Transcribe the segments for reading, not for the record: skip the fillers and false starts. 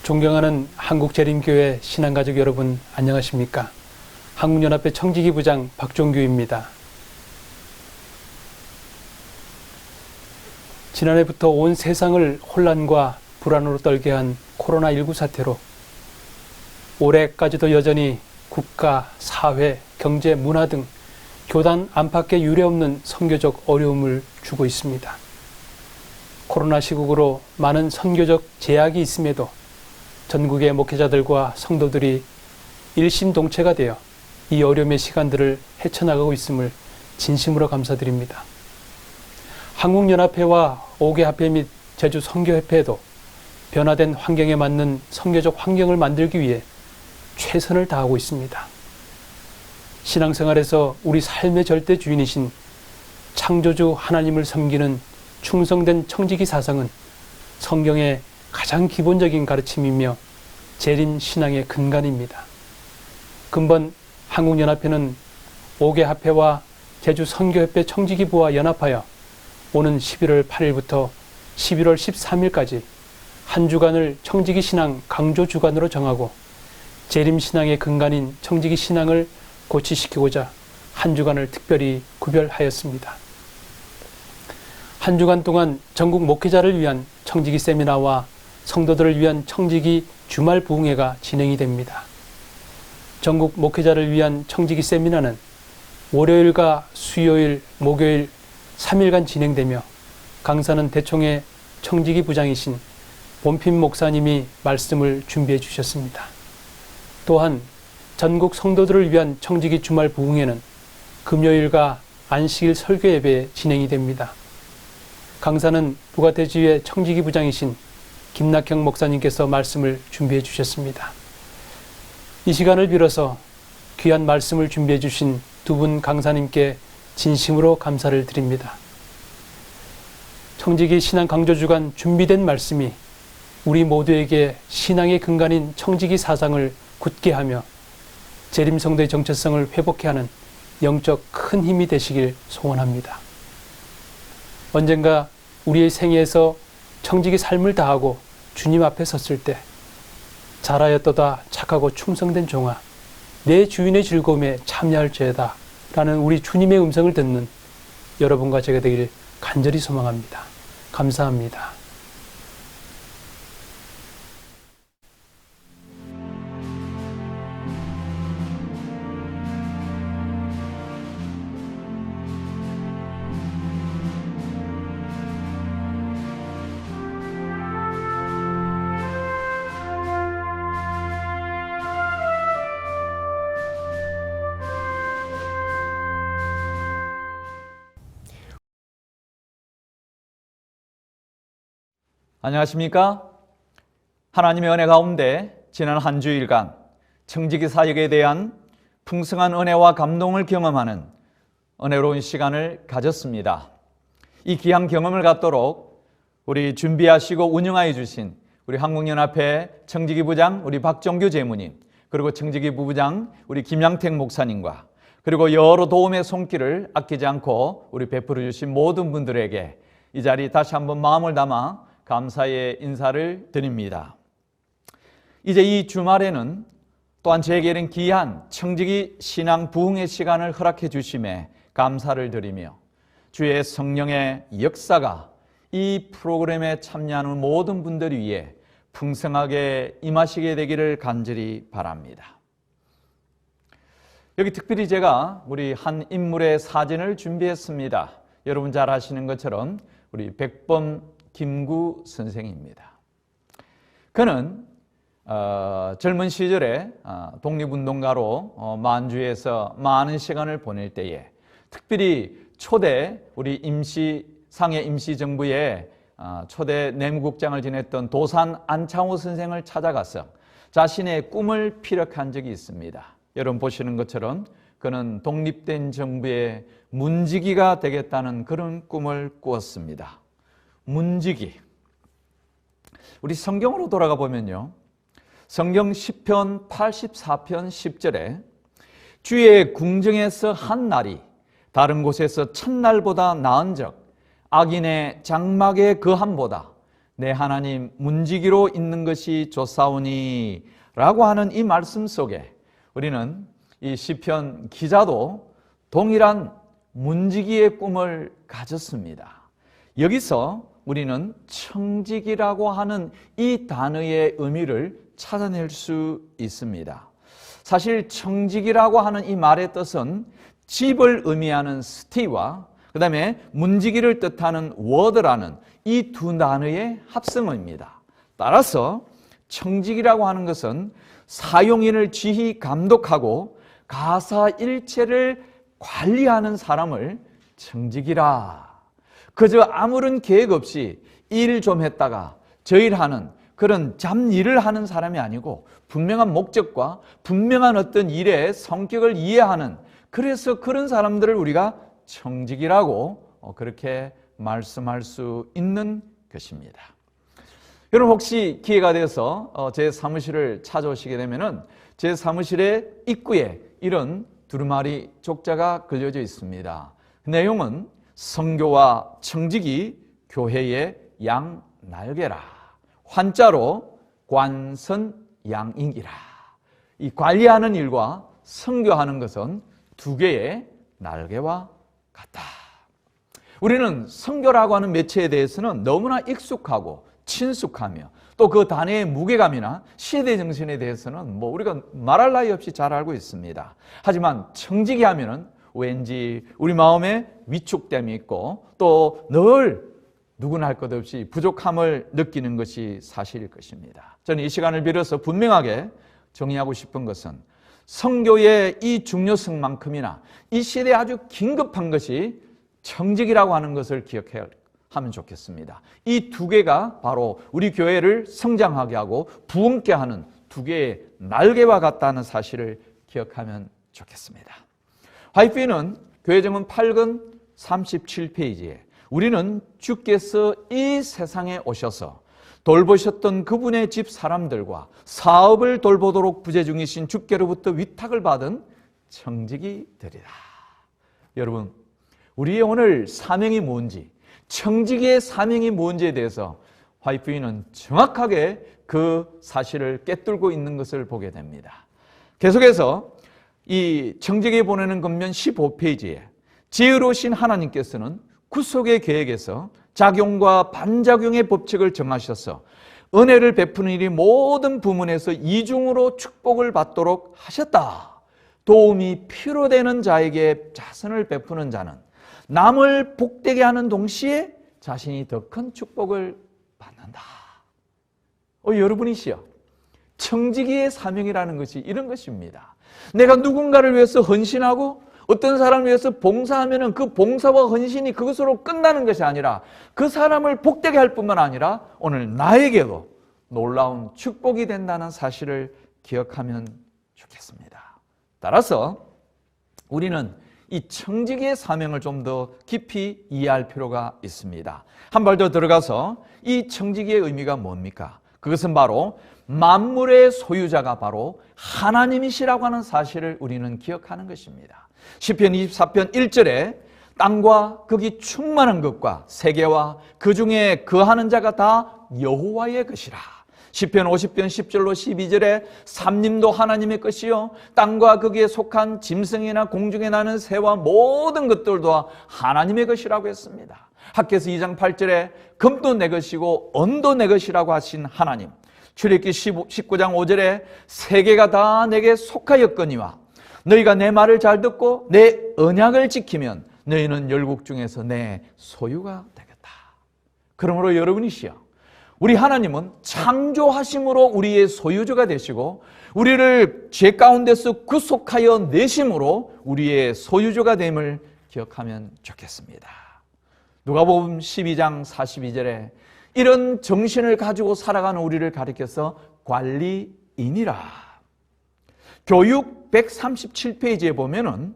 존경하는 한국재림교회 신앙가족 여러분, 안녕하십니까? 한국연합회 청지기 부장 박종규입니다. 지난해부터 온 세상을 혼란과 불안으로 떨게 한 코로나19 사태로 올해까지도 여전히 국가, 사회, 경제, 문화 등 교단 안팎의 유례없는 선교적 어려움을 주고 있습니다. 코로나 시국으로 많은 선교적 제약이 있음에도 전국의 목회자들과 성도들이 일심동체가 되어 이 어려움의 시간들을 헤쳐나가고 있음을 진심으로 감사드립니다. 한국연합회와 5개합회 및 제주선교협회에도 변화된 환경에 맞는 선교적 환경을 만들기 위해 최선을 다하고 있습니다. 신앙생활에서 우리 삶의 절대 주인이신 창조주 하나님을 섬기는 충성된 청지기 사상은 성경의 가장 기본적인 가르침이며 재림 신앙의 근간입니다. 근본 한국연합회는 5개 합회와 제주선교협회 청지기부와 연합하여 오는 11월 8일부터 11월 13일까지 한 주간을 청지기 신앙 강조 주간으로 정하고 재림 신앙의 근간인 청지기 신앙을 고취시키고자 한 주간을 특별히 구별하였습니다. 한 주간 동안 전국 목회자를 위한 청지기 세미나와 성도들을 위한 청지기 주말 부흥회가 진행이 됩니다. 전국 목회자를 위한 청지기 세미나는 월요일과 수요일, 목요일 3일간 진행되며 강사는 대총회 청지기 부장이신 본핀 목사님이 말씀을 준비해 주셨습니다. 또한 전국 성도들을 위한 청지기 주말 부흥회는 금요일과 안식일 설교 예배 진행이 됩니다. 강사는 부가대지회 청지기 부장이신 김낙형 목사님께서 말씀을 준비해 주셨습니다. 이 시간을 빌어서 귀한 말씀을 준비해 주신 두 분 강사님께 진심으로 감사를 드립니다. 청지기 신앙 강조주간 준비된 말씀이 우리 모두에게 신앙의 근간인 청지기 사상을 굳게 하며 재림성도의 정체성을 회복해 하는 영적 큰 힘이 되시길 소원합니다. 언젠가 우리의 생애에서 청지기 삶을 다하고 주님 앞에 섰을 때 잘하였도다 착하고 충성된 종아 내 주인의 즐거움에 참여할지어다 라는 우리 주님의 음성을 듣는 여러분과 제가 되길 간절히 소망합니다. 감사합니다. 안녕하십니까? 하나님의 은혜 가운데 지난 한 주일간 청지기 사역에 대한 풍성한 은혜와 감동을 경험하는 은혜로운 시간을 가졌습니다. 이 귀한 경험을 갖도록 우리 준비하시고 운영하여 주신 우리 한국연합회 청지기 부장 우리 박정규 재무님, 그리고 청지기 부부장 우리 김양택 목사님과 그리고 여러 도움의 손길을 아끼지 않고 우리 베풀어 주신 모든 분들에게 이 자리 다시 한번 마음을 담아 감사의 인사를 드립니다. 이제 이 주말에는 또한 제게는 귀한 청지기 신앙 부흥의 시간을 허락해 주심에 감사를 드리며 주의 성령의 역사가 이 프로그램에 참여하는 모든 분들 위해 풍성하게 임하시게 되기를 간절히 바랍니다. 여기 특별히 제가 우리 한 인물의 사진을 준비했습니다. 여러분 잘 아시는 것처럼 우리 백범 김구 선생입니다. 그는 젊은 시절에 독립운동가로 만주에서 많은 시간을 보낼 때에 특별히 초대 우리 상해 임시정부의 초대 내무국장을 지냈던 도산 안창호 선생을 찾아가서 자신의 꿈을 피력한 적이 있습니다. 여러분 보시는 것처럼 그는 독립된 정부의 문지기가 되겠다는 그런 꿈을 꾸었습니다. 문지기. 우리 성경으로 돌아가 보면요, 성경 시편 84편 10절에 주의 궁정에서 한 날이 다른 곳에서 첫날보다 나은 적 악인의 장막의 거함보다 내 하나님 문지기로 있는 것이 좋사오니 라고 하는 이 말씀 속에 우리는 이 시편 기자도 동일한 문지기의 꿈을 가졌습니다. 여기서 우리는 청지기라고 하는 이 단어의 의미를 찾아낼 수 있습니다. 사실 청지기라고 하는 이 말의 뜻은 집을 의미하는 스티와 그 다음에 문지기를 뜻하는 워드라는 이 두 단어의 합성어입니다. 따라서 청지기라고 하는 것은 사용인을 지휘 감독하고 가사 일체를 관리하는 사람을 청지기라. 그저 아무런 계획 없이 일 좀 했다가 저 일하는 그런 잡일을 하는 사람이 아니고 분명한 목적과 분명한 어떤 일의 성격을 이해하는, 그래서 그런 사람들을 우리가 청지기라고 그렇게 말씀할 수 있는 것입니다. 여러분 혹시 기회가 돼서 제 사무실을 찾아오시게 되면은 제 사무실의 입구에 이런 두루마리 족자가 그려져 있습니다. 내용은 성교와 청지기 교회의 양 날개라. 환자로 관선양인이라. 이 관리하는 일과 선교하는 것은 두 개의 날개와 같다. 우리는 선교라고 하는 매체에 대해서는 너무나 익숙하고 친숙하며 또 그 단어의 무게감이나 시대 정신에 대해서는 우리가 말할 나위 없이 잘 알고 있습니다. 하지만 청지기 하면은 왠지 우리 마음에 위축됨이 있고 또 늘 누구나 할 것 없이 부족함을 느끼는 것이 사실일 것입니다. 저는 이 시간을 빌어서 분명하게 정의하고 싶은 것은 선교의 이 중요성만큼이나 이 시대에 아주 긴급한 것이 청지기라고 하는 것을 기억하면 좋겠습니다. 이 두 개가 바로 우리 교회를 성장하게 하고 부흥케 하는 두 개의 날개와 같다는 사실을 기억하면 좋겠습니다. 화이트는 교회정원 8권 37페이지에 우리는 주께서 이 세상에 오셔서 돌보셨던 그분의 집 사람들과 사업을 돌보도록 부재 중이신 주께로부터 위탁을 받은 청지기들이다. 여러분, 우리의 오늘 사명이 뭔지, 청지기의 사명이 뭔지에 대해서 화이트는 정확하게 그 사실을 꿰뚫고 있는 것을 보게 됩니다. 계속해서 이 청지기에 보내는 권면 15페이지에 지혜로우신 하나님께서는 구속의 계획에서 작용과 반작용의 법칙을 정하셔서 은혜를 베푸는 일이 모든 부문에서 이중으로 축복을 받도록 하셨다. 도움이 필요되는 자에게 자선을 베푸는 자는 남을 복되게 하는 동시에 자신이 더 큰 축복을 받는다. 여러분이시여, 청지기의 사명이라는 것이 이런 것입니다. 내가 누군가를 위해서 헌신하고 어떤 사람을 위해서 봉사하면 그 봉사와 헌신이 그것으로 끝나는 것이 아니라 그 사람을 복되게 할 뿐만 아니라 오늘 나에게도 놀라운 축복이 된다는 사실을 기억하면 좋겠습니다. 따라서 우리는 이 청지기의 사명을 좀 더 깊이 이해할 필요가 있습니다. 한 발 더 들어가서 이 청지기의 의미가 뭡니까? 그것은 바로 만물의 소유자가 바로 하나님이시라고 하는 사실을 우리는 기억하는 것입니다. 시편 24편 1절에 땅과 거기 충만한 것과 세계와 그 중에 거하는 자가 다 여호와의 것이라. 시편 50편 10절로 12절에 삼림도 하나님의 것이요 땅과 거기에 속한 짐승이나 공중에 나는 새와 모든 것들도 하나님의 것이라고 했습니다. 학개서 2장 8절에 금도 내 것이고 은도 내 것이라고 하신 하나님. 출애굽기 19장 5절에 세계가 다 내게 속하였거니와 너희가 내 말을 잘 듣고 내 언약을 지키면 너희는 열국 중에서 내 소유가 되겠다. 그러므로 여러분이시여, 우리 하나님은 창조하심으로 우리의 소유주가 되시고 우리를 죄 가운데서 구속하여 내심으로 우리의 소유주가 됨을 기억하면 좋겠습니다. 누가복음 12장 42절에 이런 정신을 가지고 살아가는 우리를 가리켜서 관리인이라. 교육 137페이지에 보면은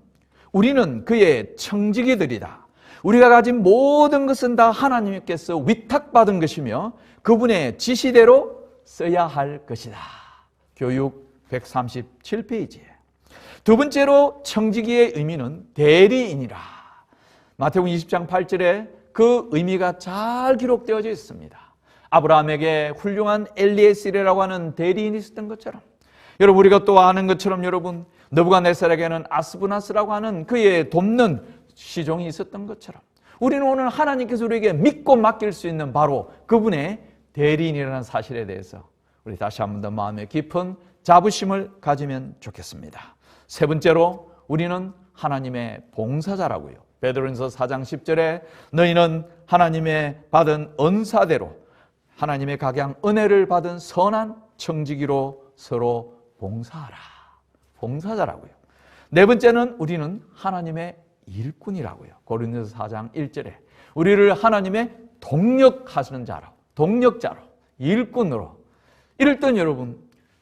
우리는 그의 청지기들이다. 우리가 가진 모든 것은 다 하나님께서 위탁받은 것이며 그분의 지시대로 써야 할 것이다. 교육 137페이지에. 두 번째로 청지기의 의미는 대리인이라. 마태복음 20장 8절에 그 의미가 잘 기록되어져 있습니다. 아브라함에게 훌륭한 엘리에셀이라고 하는 대리인이 있었던 것처럼, 여러분 우리가 또 아는 것처럼 여러분 느부갓네살에게는 아스브나스라고 하는 그의 돕는 시종이 있었던 것처럼, 우리는 오늘 하나님께서 우리에게 믿고 맡길 수 있는 바로 그분의 대리인이라는 사실에 대해서 우리 다시 한 번 더 마음에 깊은 자부심을 가지면 좋겠습니다. 세 번째로 우리는 하나님의 봉사자라고요. 베드로전서 4장 10절에 너희는 하나님의 받은 은사대로 하나님의 각양 은혜를 받은 선한 청지기로 서로 봉사하라. 봉사자라고요. 네 번째는 우리는 하나님의 일꾼이라고요. 고린도서 4장 1절에 우리를 하나님의 동력하시는 자로, 동력자로, 일꾼으로. 이럴 땐 여러분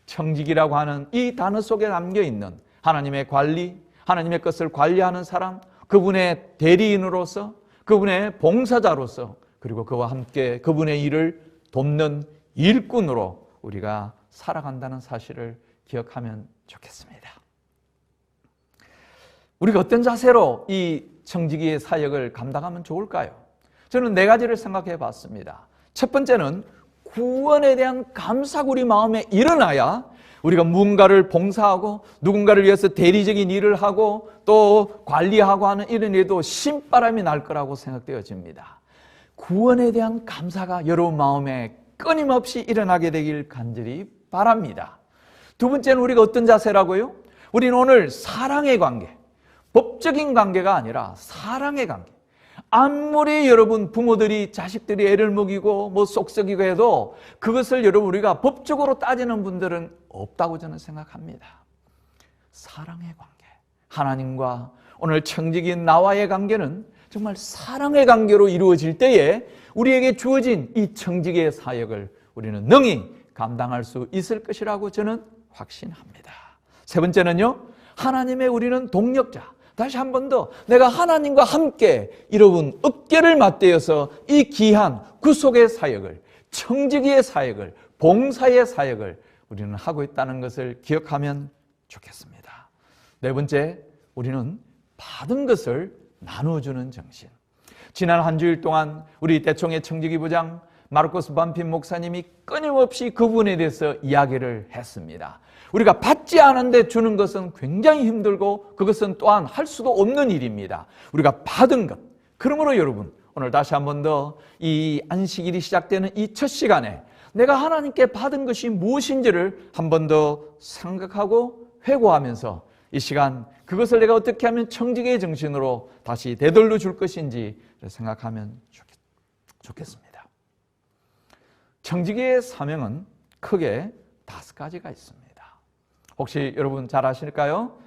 청지기라고 하는 이 단어 속에 담겨있는 하나님의 관리, 하나님의 것을 관리하는 사람, 그분의 대리인으로서, 그분의 봉사자로서, 그리고 그와 함께 그분의 일을 돕는 일꾼으로 우리가 살아간다는 사실을 기억하면 좋겠습니다. 우리가 어떤 자세로 이 청지기의 사역을 감당하면 좋을까요? 저는 네 가지를 생각해 봤습니다. 첫 번째는 구원에 대한 감사가 우리 마음에 일어나야 우리가 무언가를 봉사하고 누군가를 위해서 대리적인 일을 하고 또 관리하고 하는 이런 일도 신바람이 날 거라고 생각되어집니다. 구원에 대한 감사가 여러분 마음에 끊임없이 일어나게 되길 간절히 바랍니다. 두 번째는 우리가 어떤 자세라고요? 우리는 오늘 사랑의 관계, 법적인 관계가 아니라 사랑의 관계. 아무리 여러분 부모들이 자식들이 애를 먹이고 뭐 쏙썩이고 해도 그것을 여러분 우리가 법적으로 따지는 분들은 없다고 저는 생각합니다. 사랑의 관계, 하나님과 오늘 청지기인 나와의 관계는 정말 사랑의 관계로 이루어질 때에 우리에게 주어진 이 청지기의 사역을 우리는 능히 감당할 수 있을 것이라고 저는 확신합니다. 세 번째는요, 하나님의 우리는 동력자. 다시 한 번 더 내가 하나님과 함께 여러분 어깨를 맞대어서 이 귀한 구속의 사역을, 청지기의 사역을, 봉사의 사역을 우리는 하고 있다는 것을 기억하면 좋겠습니다. 네 번째, 우리는 받은 것을 나누어주는 정신. 지난 한 주일 동안 우리 대총회 청지기 부장 마르코스 반핀 목사님이 끊임없이 그분에 대해서 이야기를 했습니다. 우리가 받지 않은데 주는 것은 굉장히 힘들고 그것은 또한 할 수도 없는 일입니다. 우리가 받은 것. 그러므로 여러분 오늘 다시 한 번 더 이 안식일이 시작되는 이 첫 시간에 내가 하나님께 받은 것이 무엇인지를 한 번 더 생각하고 회고하면서 이 시간 그것을 내가 어떻게 하면 청지기의 정신으로 다시 되돌려 줄 것인지 생각하면 좋겠습니다. 청지기의 사명은 크게 5가지가 있습니다. 혹시 여러분 잘 아실까요?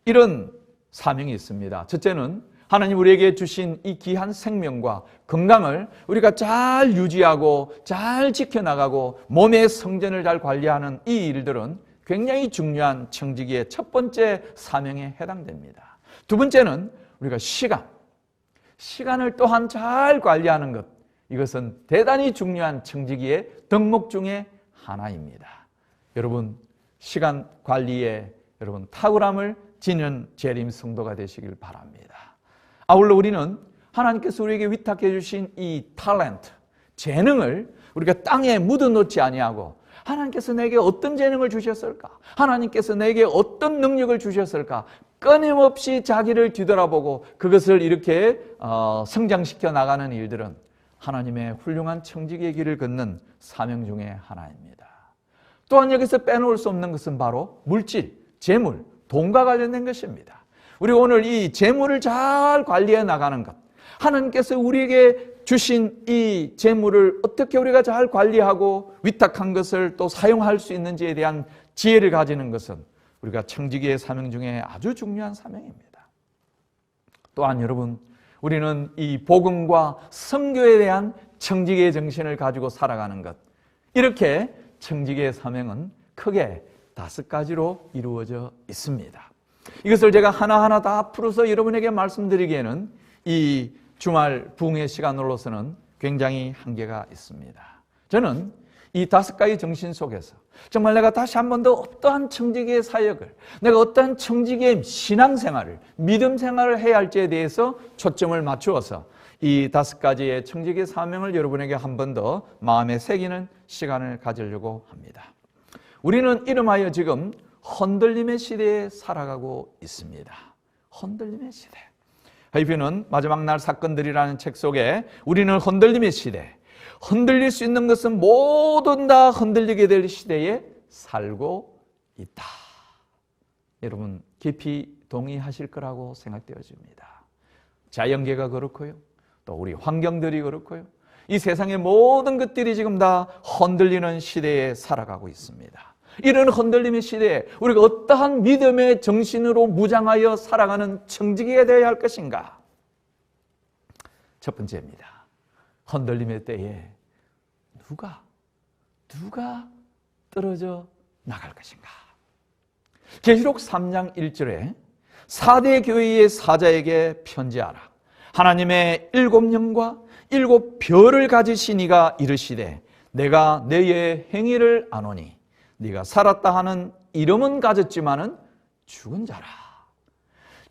이런 사명이 있습니다. 첫째는 하나님 우리에게 주신 이 귀한 생명과 건강을 우리가 잘 유지하고 잘 지켜나가고 몸의 성전을 잘 관리하는 이 일들은 굉장히 중요한 청지기의 첫 번째 사명에 해당됩니다. 두 번째는 우리가 시간을 또한 잘 관리하는 것, 이것은 대단히 중요한 청지기의 덕목 중에 하나입니다. 여러분 시간 관리에 여러분 탁월함을 지닌 재림 성도가 되시길 바랍니다. 아울러 우리는 하나님께서 우리에게 위탁해 주신 이 탤런트, 재능을 우리가 땅에 묻어놓지 아니하고 하나님께서 내게 어떤 재능을 주셨을까? 하나님께서 내게 어떤 능력을 주셨을까? 끊임없이 자기를 뒤돌아보고 그것을 이렇게 성장시켜 나가는 일들은 하나님의 훌륭한 청지기의 길을 걷는 사명 중에 하나입니다. 또한 여기서 빼놓을 수 없는 것은 바로 물질, 재물, 돈과 관련된 것입니다. 우리가 오늘 이 재물을 잘 관리해 나가는 것, 하나님께서 우리에게 주신 이 재물을 어떻게 우리가 잘 관리하고 위탁한 것을 또 사용할 수 있는지에 대한 지혜를 가지는 것은 우리가 청지기의 사명 중에 아주 중요한 사명입니다. 또한 여러분, 우리는 이 복음과 선교에 대한 청지기의 정신을 가지고 살아가는 것, 이렇게 청지기의 사명은 크게 5가지로 이루어져 있습니다. 이것을 제가 하나하나 다 풀어서 여러분에게 말씀드리기에는 이 주말 부흥의 시간으로서는 굉장히 한계가 있습니다. 저는 이 5가지 정신 속에서 정말 내가 다시 한 번 더 어떠한 청지기의 사역을, 내가 어떠한 청지기의 신앙생활을, 믿음 생활을 해야 할지에 대해서 초점을 맞추어서 이 5가지의 청지기 사명을 여러분에게 한 번 더 마음에 새기는 시간을 가지려고 합니다. 우리는 이름하여 지금 흔들림의 시대에 살아가고 있습니다. 흔들림의 시대. 하이피는 마지막 날 사건들이라는 책 속에 우리는 흔들림의 시대, 흔들릴 수 있는 것은 모든 다 흔들리게 될 시대에 살고 있다. 여러분 깊이 동의하실 거라고 생각되어집니다. 자연계가 그렇고요, 또 우리 환경들이 그렇고요, 이 세상의 모든 것들이 지금 다 흔들리는 시대에 살아가고 있습니다. 이런 흔들림의 시대에 우리가 어떠한 믿음의 정신으로 무장하여 살아가는 청지기가 되어야 할 것인가? 첫 번째입니다. 흔들림의 때에 누가 떨어져 나갈 것인가? 계시록 3장 1절에 4대 교회의 사자에게 편지하라. 하나님의 7영과 7별을 가지신 이가 이르시되 내가 너의 행위를 아노니 네가 살았다 하는 이름은 가졌지만은 죽은 자라.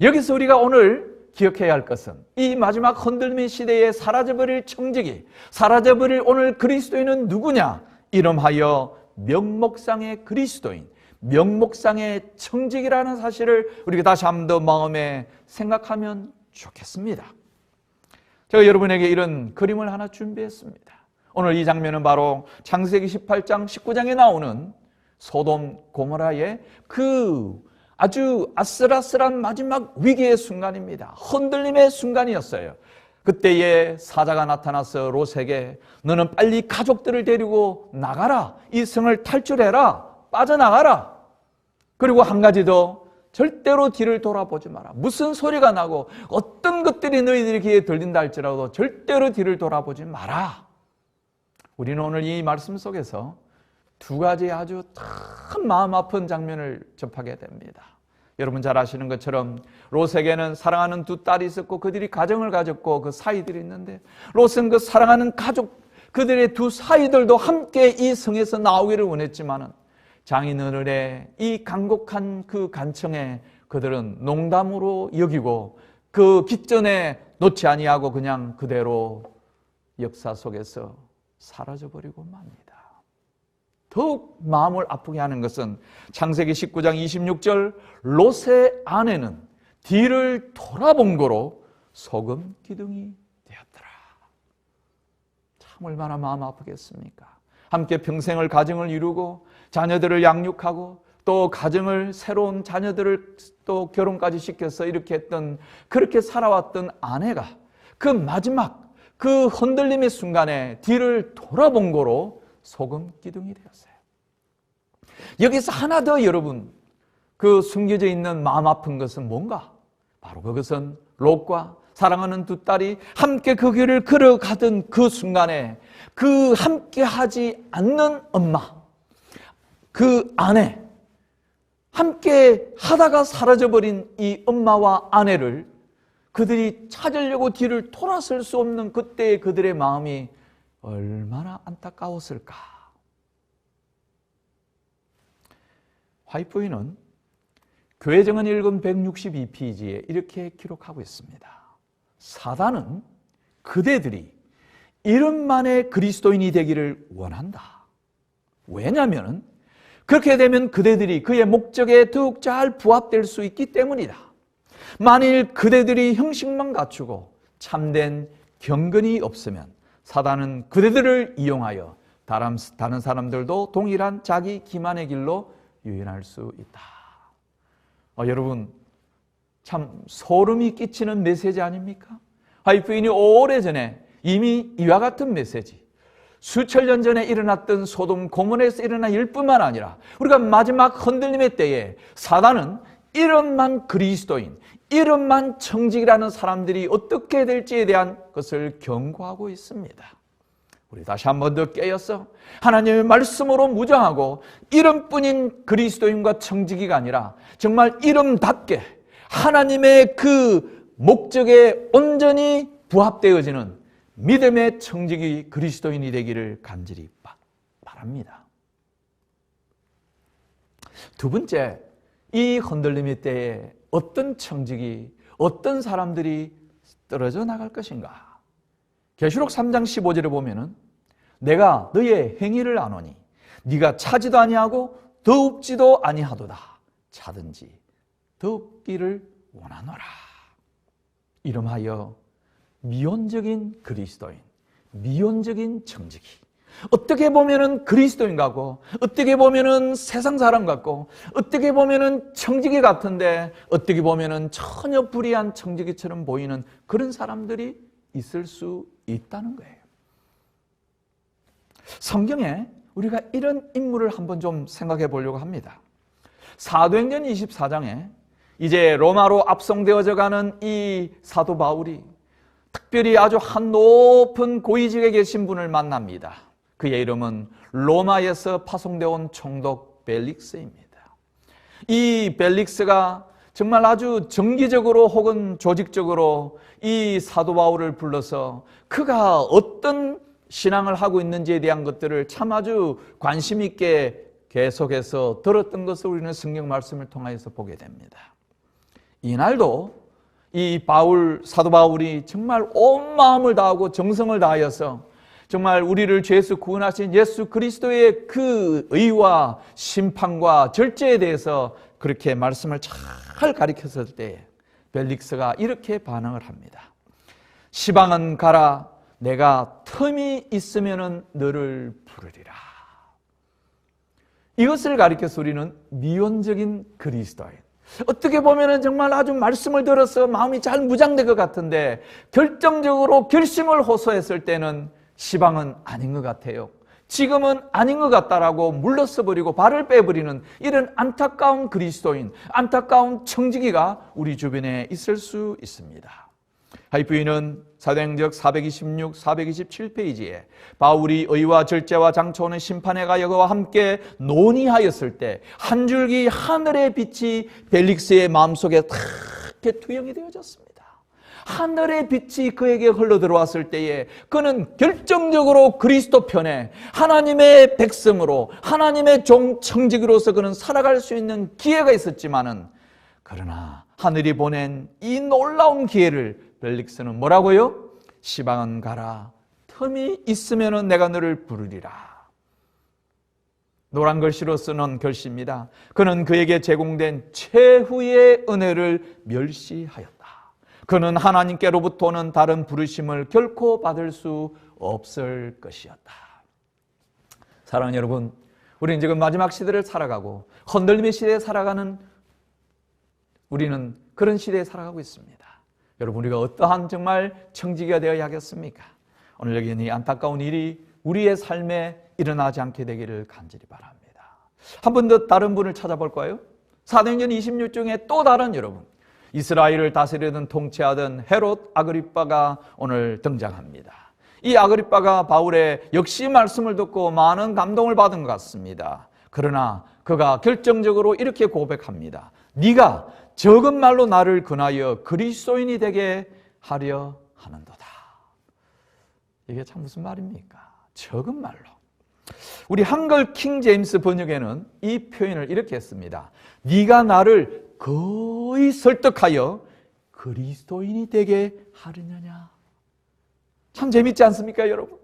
여기서 우리가 오늘 기억해야 할 것은 이 마지막 흔들림의 시대에 사라져버릴 청지기, 사라져버릴 오늘 그리스도인은 누구냐? 이름하여 명목상의 그리스도인, 명목상의 청지기라는 사실을 우리가 다시 한 번 더 마음에 생각하면 좋겠습니다. 제가 여러분에게 이런 그림을 하나 준비했습니다. 오늘 이 장면은 바로 창세기 18장 19장에 나오는 소돔 고모라의 그 아주 아슬아슬한 마지막 위기의 순간입니다. 흔들림의 순간이었어요. 그때에 사자가 나타나서 롯에게 너는 빨리 가족들을 데리고 나가라. 이 성을 탈출해라. 빠져나가라. 그리고 한 가지 더, 절대로 뒤를 돌아보지 마라. 무슨 소리가 나고 어떤 것들이 너희들의 귀에 들린다 할지라도 절대로 뒤를 돌아보지 마라. 우리는 오늘 이 말씀 속에서 2가지 아주 참 마음 아픈 장면을 접하게 됩니다. 여러분 잘 아시는 것처럼 롯에게는 사랑하는 2 딸이 있었고 그들이 가정을 가졌고 그 사이들이 있는데 롯은 그 사랑하는 가족, 그들의 2 사이들도 함께 이 성에서 나오기를 원했지만은 장인어른의 이 간곡한 그 간청에 그들은 농담으로 여기고 그 깃전에 놓지 아니하고 그냥 그대로 역사 속에서 사라져버리고 맙니다. 더욱 마음을 아프게 하는 것은 창세기 19장 26절 롯의 아내는 뒤를 돌아본 거로 소금 기둥이 되었더라. 참 얼마나 마음 아프겠습니까? 함께 평생을 가정을 이루고 자녀들을 양육하고 또 가정을 새로운 자녀들을 또 결혼까지 시켜서 이렇게 했던, 그렇게 살아왔던 아내가 그 마지막 그 흔들림의 순간에 뒤를 돌아본 거로 소금 기둥이 되었어요. 여기서 하나 더 여러분 그 숨겨져 있는 마음 아픈 것은 뭔가? 바로 그것은 롯과 사랑하는 2 딸이 함께 그 길을 걸어가던 그 순간에 그 함께 하지 않는 엄마, 그 아내, 함께 하다가 사라져버린 이 엄마와 아내를 그들이 찾으려고 뒤를 돌아설 수 없는 그때의 그들의 마음이 얼마나 안타까웠을까. 화이트보이는 교회정은 읽은 162페이지에 이렇게 기록하고 있습니다. 사단은 그대들이 이름만의 그리스도인이 되기를 원한다. 왜냐하면 그렇게 되면 그대들이 그의 목적에 더욱 잘 부합될 수 있기 때문이다. 만일 그대들이 형식만 갖추고 참된 경건이 없으면 사단은 그대들을 이용하여 다른 사람들도 동일한 자기 기만의 길로 유인할 수 있다. 여러분 참 소름이 끼치는 메시지 아닙니까? 화이트인이 오래전에 이미 이와 같은 메시지, 수천 년 전에 일어났던 소돔 고모라에서 일어난 일뿐만 아니라 우리가 마지막 흔들림의 때에 사단은 이름만 그리스도인, 이름만 청직이라는 사람들이 어떻게 될지에 대한 것을 경고하고 있습니다. 우리 다시 한 번 더 깨어서 하나님의 말씀으로 무장하고 이름뿐인 그리스도인과 청지기가 아니라 정말 이름답게 하나님의 그 목적에 온전히 부합되어지는 믿음의 청지기 그리스도인이 되기를 간절히 바랍니다. 2 번째, 이 흔들림의 때에 어떤 청지기, 어떤 사람들이 떨어져 나갈 것인가? 계시록 3장 15절에 보면은 내가 너의 행위를 아노니 네가 차지도 아니하고 더웁지도 아니하도다. 차든지 더웁기를 원하노라. 이름하여 미온적인 그리스도인, 미온적인 청지기. 어떻게 보면은 그리스도인 같고, 어떻게 보면은 세상 사람 같고, 어떻게 보면은 청지기 같은데, 어떻게 보면은 전혀 불의한 청지기처럼 보이는 그런 사람들이 있을 수 있다는 거예요. 성경에 우리가 이런 인물을 한번 좀 생각해 보려고 합니다. 사도행전 24장에 이제 로마로 압송되어져 가는 이 사도 바울이 특별히 아주 한 높은 고위직에 계신 분을 만납니다. 그의 이름은 로마에서 파송되어 온 총독 벨릭스입니다. 이 벨릭스가 정말 아주 정기적으로 혹은 조직적으로 이 사도 바울을 불러서 그가 어떤 신앙을 하고 있는지에 대한 것들을 참 아주 관심 있게 계속해서 들었던 것을 우리는 성경 말씀을 통해서 보게 됩니다. 이날도 이 사도 바울이 정말 온 마음을 다하고 정성을 다하여서 정말 우리를 죄에서 구원하신 예수 그리스도의 그 의와 심판과 절제에 대해서 그렇게 말씀을 잘 가르쳤을 때 벨릭스가 이렇게 반응을 합니다. 시방은 가라. 내가 틈이 있으면 너를 부르리라. 이것을 가리켜서 우리는 미온적인 그리스도인. 어떻게 보면 정말 아주 말씀을 들어서 마음이 잘 무장된 것 같은데 결정적으로 결심을 호소했을 때는 시방은 아닌 것 같아요. 지금은 아닌 것 같다라고 물러서버리고 발을 빼버리는 이런 안타까운 그리스도인, 안타까운 청지기가 우리 주변에 있을 수 있습니다. 하이프이는 사도행전 426, 427페이지에 바울이 의와 절제와 장초는 심판에 가여 그와 함께 논의하였을 때 한 줄기 하늘의 빛이 벨릭스의 마음속에 탁 투영이 되어졌습니다. 하늘의 빛이 그에게 흘러들어왔을 때에 그는 결정적으로 그리스도 편에 하나님의 백성으로 하나님의 청지기로서 그는 살아갈 수 있는 기회가 있었지만은 그러나 하늘이 보낸 이 놀라운 기회를 벨릭스는 뭐라고요? 시방은 가라. 틈이 있으면 내가 너를 부르리라. 노란 글씨로 쓰는 글씨입니다. 그는 그에게 제공된 최후의 은혜를 멸시하였다. 그는 하나님께로부터 오는 다른 부르심을 결코 받을 수 없을 것이었다. 사랑하는 여러분, 우리는 지금 마지막 시대를 살아가고 흔들림의 시대에 살아가는 우리는 그런 시대에 살아가고 있습니다. 여러분, 우리가 어떠한 정말 청지기가 되어야 하겠습니까? 오늘 여기 이 안타까운 일이 우리의 삶에 일어나지 않게 되기를 간절히 바랍니다. 한 번 더 다른 분을 찾아볼까요? 사도행전 26 중에 또 다른 여러분, 이스라엘을 다스리던 통치하던 헤롯 아그리빠가 오늘 등장합니다. 이 아그리빠가 바울의 역시 말씀을 듣고 많은 감동을 받은 것 같습니다. 그러나 그가 결정적으로 이렇게 고백합니다. 네가 적은 말로 나를 근하여 그리스도인이 되게 하려 하는도다. 이게 참 무슨 말입니까? 적은 말로. 우리 한글 킹 제임스 번역에는 이 표현을 이렇게 했습니다. 네가 나를 거의 설득하여 그리스도인이 되게 하려느냐. 참 재밌지 않습니까, 여러분?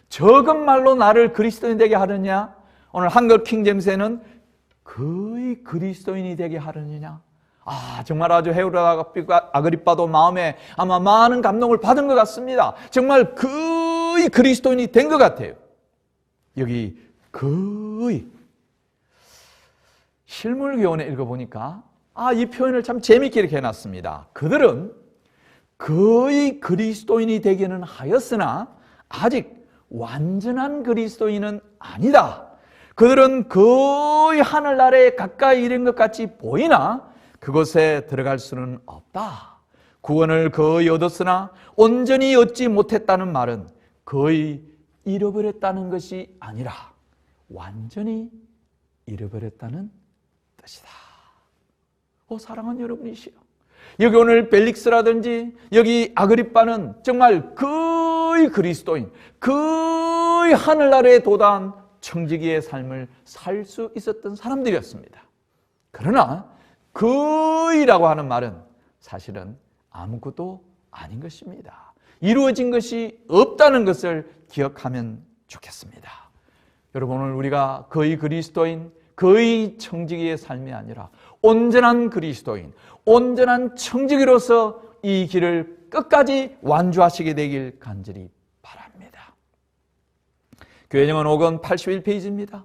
적은 말로 나를 그리스도인 되게 하느냐. 오늘 한글 킹 제임스에는 거의 그리스도인이 되게 하려느냐. 정말 아주 헤롯 아그리빠도 마음에 아마 많은 감동을 받은 것 같습니다. 정말 거의 그리스도인이 된 것 같아요. 여기 거의 실물교원에 읽어보니까 이 표현을 참 재미있게 이렇게 해놨습니다. 그들은 거의 그리스도인이 되기는 하였으나 아직 완전한 그리스도인은 아니다. 그들은 거의 하늘나라에 가까이 이른 것 같이 보이나 그곳에 들어갈 수는 없다. 구원을 거의 얻었으나 온전히 얻지 못했다는 말은 거의 잃어버렸다는 것이 아니라 완전히 잃어버렸다는 뜻이다. 사랑하는 여러분이시여, 여기 오늘 벨릭스라든지 여기 아그리빠는 정말 거의 그리스도인, 거의 하늘나라에 도달한 청지기의 삶을 살 수 있었던 사람들이었습니다. 그러나 거의라고 하는 말은 사실은 아무것도 아닌 것입니다. 이루어진 것이 없다는 것을 기억하면 좋겠습니다. 여러분, 오늘 우리가 거의 그리스도인, 거의 청지기의 삶이 아니라 온전한 그리스도인, 온전한 청지기로서 이 길을 끝까지 완주하시게 되길 간절히 바랍니다. 교회정원 5권 81페이지입니다.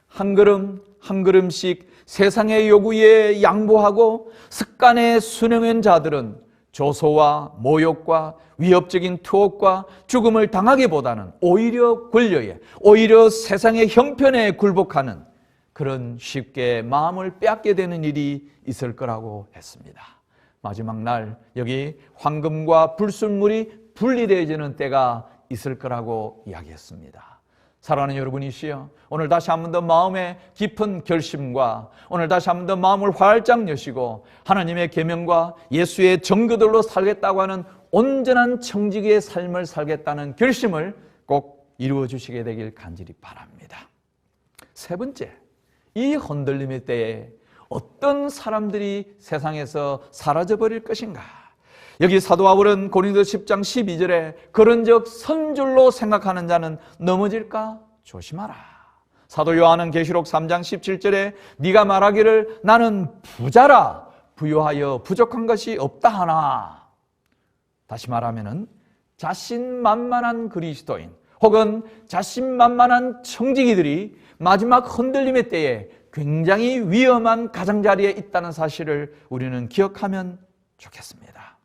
한 걸음 한 걸음씩 세상의 요구에 양보하고 습관에 순응한 자들은 조소와 모욕과 위협적인 투옥과 죽음을 당하기보다는 오히려 권력에, 오히려 세상의 형편에 굴복하는 그런 쉽게 마음을 빼앗게 되는 일이 있을 거라고 했습니다. 마지막 날 여기 황금과 불순물이 분리되어지는 때가 있을 거라고 이야기했습니다. 사랑하는 여러분이시여, 오늘 다시 한 번 더 마음의 깊은 결심과 오늘 다시 한 번 더 마음을 활짝 여시고 하나님의 계명과 예수의 증거들로 살겠다고 하는 온전한 청지기의 삶을 살겠다는 결심을 꼭 이루어 주시게 되길 간절히 바랍니다. 세 번째, 이 흔들림의 때에 어떤 사람들이 세상에서 사라져버릴 것인가? 여기 사도 바울은 고린도 10장 12절에 그런즉 선줄로 생각하는 자는 넘어질까 조심하라. 사도 요한은 계시록 3장 17절에 네가 말하기를 나는 부자라 부유하여 부족한 것이 없다 하나. 다시 말하면은 자신만만한 그리스도인 혹은 자신만만한 청지기들이 마지막 흔들림의 때에 굉장히 위험한 가장자리에 있다는 사실을 우리는 기억하면 좋겠습니다.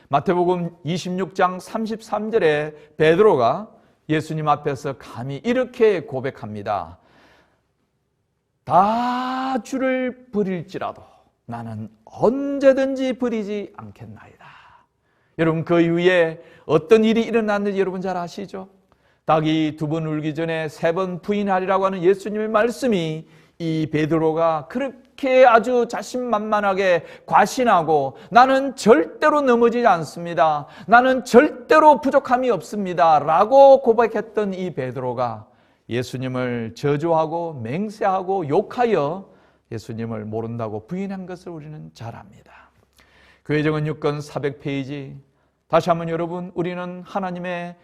마태복음 26장 33절에 베드로가 예수님 앞에서 감히 이렇게 고백합니다. 다 주를 버릴지라도 나는 언제든지 버리지 않겠나이다. 여러분, 그 이후에 어떤 일이 일어났는지 여러분 잘 아시죠? 닭이 2번 울기 전에 3번 부인하리라고 하는 예수님의 말씀이 이 베드로가 그렇게 아주 자신만만하게 과신하고 나는 절대로 넘어지지 않습니다. 나는 절대로 부족함이 없습니다. 라고 고백했던 이 베드로가 예수님을 저주하고 맹세하고 욕하여 예수님을 모른다고 부인한 것을 우리는 잘 압니다. 교회정원 6권 400페이지 다시 한번 여러분, 우리는 하나님의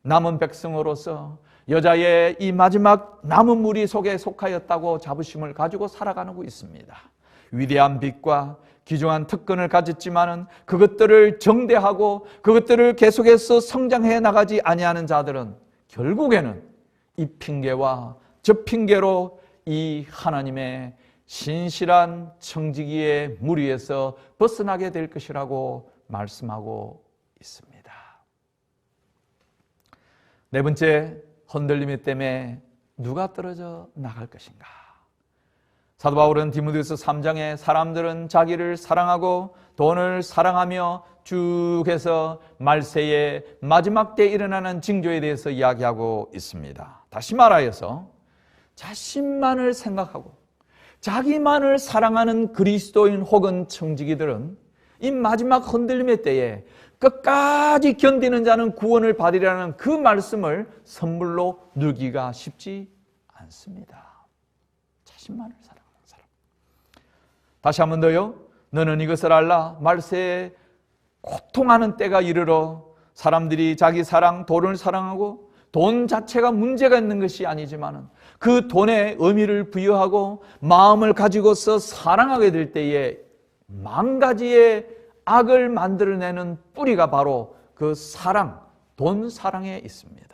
남은 백성으로서 여자의 이 마지막 남은 무리 속에 속하였다고 자부심을 가지고 살아가고 있습니다. 위대한 빛과 귀중한 특권을 가졌지만은 그것들을 정대하고 그것들을 계속해서 성장해 나가지 아니하는 자들은 결국에는 이 핑계와 저 핑계로 이 하나님의 신실한 청지기의 무리에서 벗어나게 될 것이라고 말씀하고 있습니다. 네 번째, 흔들림이 때문에 누가 떨어져 나갈 것인가? 사도 바울은 디모데후서 3장에 사람들은 자기를 사랑하고 돈을 사랑하며 쭉 해서 말세의 마지막 때에 일어나는 징조에 대해서 이야기하고 있습니다. 다시 말하여서 자신만을 생각하고 자기만을 사랑하는 그리스도인 혹은 청지기들은 이 마지막 흔들림의 때에 끝까지 견디는 자는 구원을 받으리라는 그 말씀을 선물로 누기가 쉽지 않습니다. 자신만을 사랑하는 사람. 다시 한 번 더요. 너는 이것을 알라. 말세에 고통하는 때가 이르러 사람들이 자기 사랑, 돈을 사랑하고 돈 자체가 문제가 있는 것이 아니지만 그 돈에 의미를 부여하고 마음을 가지고서 사랑하게 될 때에 만 가지의 악을 만들어내는 뿌리가 바로 그 사랑, 돈 사랑에 있습니다.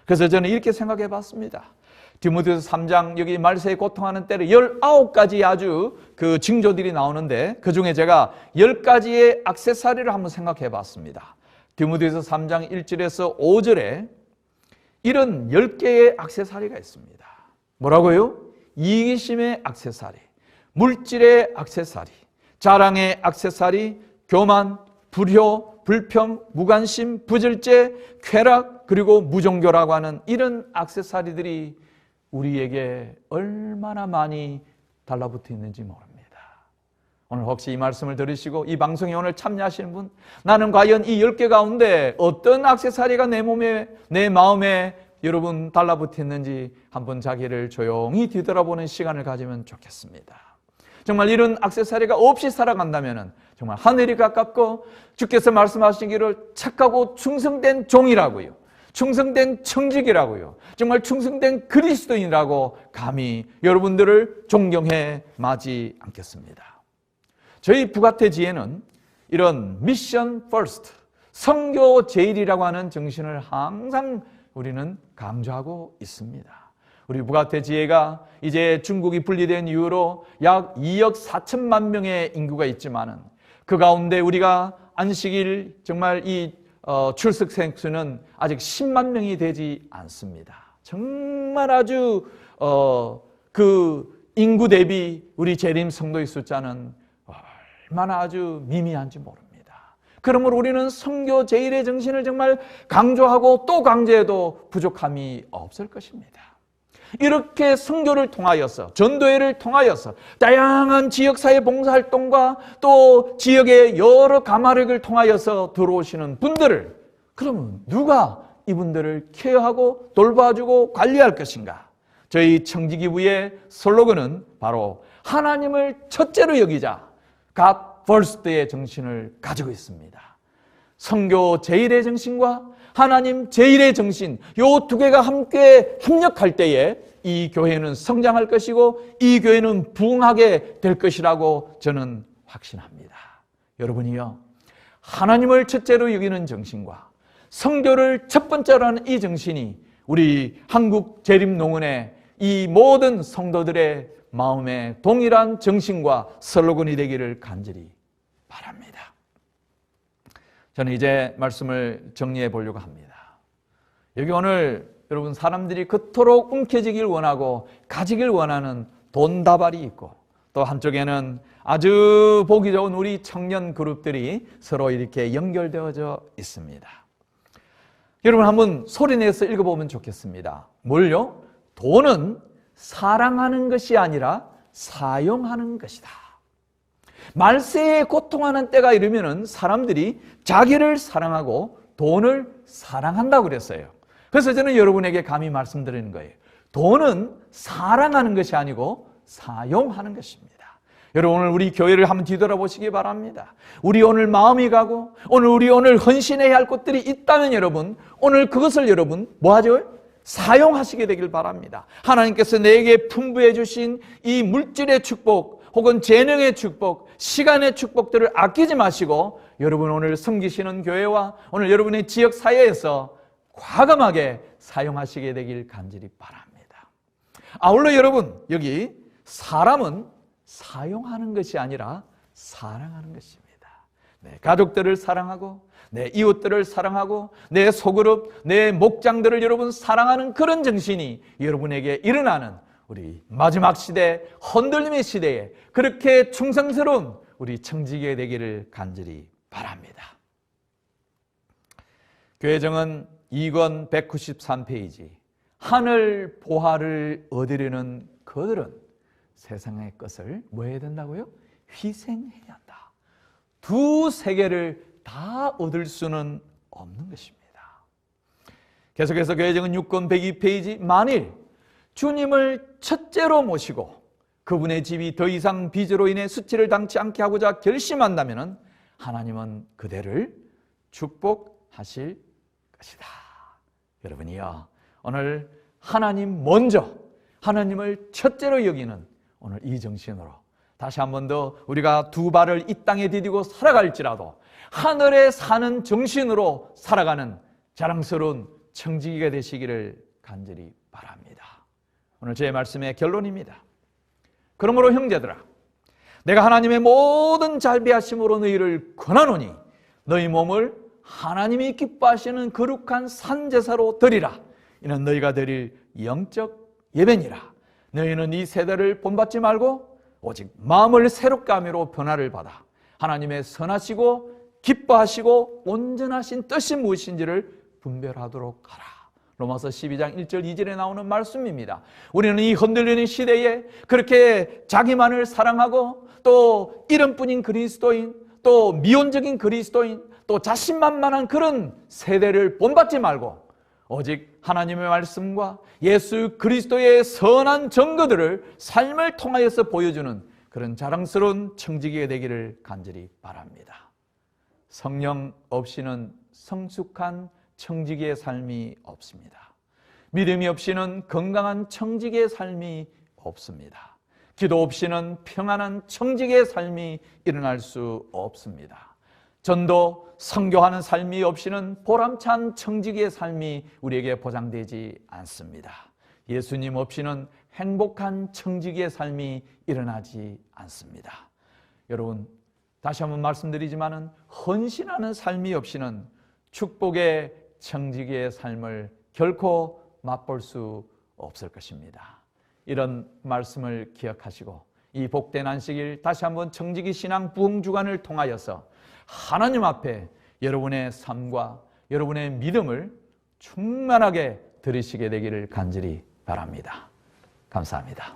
그래서 저는 이렇게 생각해 봤습니다. 디모데후서 3장 여기 말세에 고통하는 때를 19가지 아주 그 징조들이 나오는데 그 중에 제가 10가지의 액세서리를 한번 생각해 봤습니다. 디모데후서 3장 1절에서 5절에 이런 10개의 액세서리가 있습니다. 뭐라고요? 이기심의 액세서리, 물질의 액세서리, 자랑의 액세서리, 교만, 불효, 불평, 무관심, 부절제, 쾌락, 그리고 무종교라고 하는 이런 액세서리들이 우리에게 얼마나 많이 달라붙어 있는지 모릅니다. 오늘 혹시 이 말씀을 들으시고 이 방송에 오늘 참여하시는 분, 나는 과연 이 10개 가운데 어떤 액세서리가 내 몸에, 내 마음에 여러분 달라붙어 있는지 한번 자기를 조용히 뒤돌아보는 시간을 가지면 좋겠습니다. 정말 이런 액세서리가 없이 살아간다면 정말 하늘이 가깝고 주께서 말씀하시기를 착하고 충성된 종이라고요, 충성된 청직이라고요, 정말 충성된 그리스도인이라고 감히 여러분들을 존경해 마지 않겠습니다. 저희 부가테지에는 이런 미션 퍼스트, 선교 제일이라고 하는 정신을 항상 우리는 강조하고 있습니다. 우리 부가테지혜가 이제 중국이 분리된 이후로 약 2억 4천만 명의 인구가 있지만은 그 가운데 우리가 안식일 정말 이 출석생 수는 아직 10만 명이 되지 않습니다. 정말 아주 그 인구 대비 우리 재림 성도의 숫자는 얼마나 아주 미미한지 모릅니다. 그러므로 우리는 선교 제일의 정신을 정말 강조하고 또 강조해도 부족함이 없을 것입니다. 이렇게 선교를 통하여서, 전도회를 통하여서 다양한 지역사회 봉사활동과 또 지역의 여러 가마력을 통하여서 들어오시는 분들을, 그러면 누가 이분들을 케어하고 돌봐주고 관리할 것인가? 저희 청지기부의 슬로건은 바로 하나님을 첫째로 여기자, God First의 정신을 가지고 있습니다. 선교 제일의 정신과 하나님 제일의 정신, 이 두 개가 함께 협력할 때에 이 교회는 성장할 것이고 이 교회는 부흥하게 될 것이라고 저는 확신합니다. 여러분이요, 하나님을 첫째로 여기는 정신과 선교를 첫 번째로 하는 이 정신이 우리 한국 재림농원의 이 모든 성도들의 마음에 동일한 정신과 슬로건이 되기를 간절히 바랍니다. 저는 이제 말씀을 정리해 보려고 합니다. 여기 오늘 여러분 사람들이 그토록 움켜쥐길 원하고 가지길 원하는 돈다발이 있고 또 한쪽에는 아주 보기 좋은 우리 청년 그룹들이 서로 이렇게 연결되어져 있습니다. 여러분 한번 소리내서 읽어보면 좋겠습니다. 뭘요? 돈은 사랑하는 것이 아니라 사용하는 것이다. 말세에 고통하는 때가 이르면은 사람들이 자기를 사랑하고 돈을 사랑한다고 그랬어요. 그래서 저는 여러분에게 감히 말씀드리는 거예요. 돈은 사랑하는 것이 아니고 사용하는 것입니다. 여러분 오늘 우리 교회를 한번 뒤돌아보시기 바랍니다. 우리 오늘 마음이 가고 우리 오늘 헌신해야 할 것들이 있다면 여러분 오늘 그것을 여러분 뭐하죠? 사용하시게 되길 바랍니다. 하나님께서 내게 풍부해 주신 이 물질의 축복 혹은 재능의 축복, 시간의 축복들을 아끼지 마시고 여러분 오늘 섬기시는 교회와 오늘 여러분의 지역 사회에서 과감하게 사용하시게 되길 간절히 바랍니다. 아울러 여러분 여기 사람은 사용하는 것이 아니라 사랑하는 것입니다. 네, 가족들을 사랑하고 내 이웃들을 사랑하고 내 소그룹, 내 목장들을 여러분 사랑하는 그런 정신이 여러분에게 일어나는 우리 마지막 시대, 흔들림의 시대에 그렇게 충성스러운 우리 청지기가 되기를 간절히 바랍니다. 교회정은 2권 193페이지 하늘 보화를 얻으려는 그들은 세상의 것을 뭐 해야 된다고요? 희생해야 한다. 두 세계를 다 얻을 수는 없는 것입니다. 계속해서 교회정은 6권 102페이지 만일 주님을 첫째로 모시고 그분의 집이 더 이상 빚으로 인해 수치를 당치 않게 하고자 결심한다면 하나님은 그대를 축복하실 것이다. 여러분이요 오늘 하나님 먼저 하나님을 첫째로 여기는 오늘 이 정신으로 다시 한 번 더 우리가 두 발을 이 땅에 디디고 살아갈지라도 하늘에 사는 정신으로 살아가는 자랑스러운 청지기가 되시기를 간절히 바랍니다. 오늘 제 말씀의 결론입니다. 그러므로 형제들아 내가 하나님의 모든 자비하심으로 너희를 권하노니 너희 몸을 하나님이 기뻐하시는 거룩한 산제사로 드리라. 이는 너희가 드릴 영적 예배니라. 너희는 이 세대를 본받지 말고 오직 마음을 새롭게 함으로 변화를 받아 하나님의 선하시고 기뻐하시고 온전하신 뜻이 무엇인지를 분별하도록 하라. 로마서 12장 1절 2절에 나오는 말씀입니다. 우리는 이 흔들리는 시대에 그렇게 자기만을 사랑하고 또 이름뿐인 그리스도인 또 미온적인 그리스도인 또 자신만만한 그런 세대를 본받지 말고 오직 하나님의 말씀과 예수 그리스도의 선한 증거들을 삶을 통하여서 보여주는 그런 자랑스러운 청지기가 되기를 간절히 바랍니다. 성령 없이는 성숙한 청지기의 삶이 없습니다. 믿음이 없이는 건강한 청지기의 삶이 없습니다. 기도 없이는 평안한 청지기의 삶이 일어날 수 없습니다. 전도, 선교하는 삶이 없이는 보람찬 청지기의 삶이 우리에게 보장되지 않습니다. 예수님 없이는 행복한 청지기의 삶이 일어나지 않습니다. 여러분, 다시 한번 말씀드리지만은 헌신하는 삶이 없이는 축복의 청지기의 삶을 결코 맛볼 수 없을 것입니다. 이런 말씀을 기억하시고 이 복된 안식일 다시 한번 청지기 신앙 부흥 주간을 통하여서 하나님 앞에 여러분의 삶과 여러분의 믿음을 충만하게 들으시게 되기를 간절히 바랍니다. 감사합니다.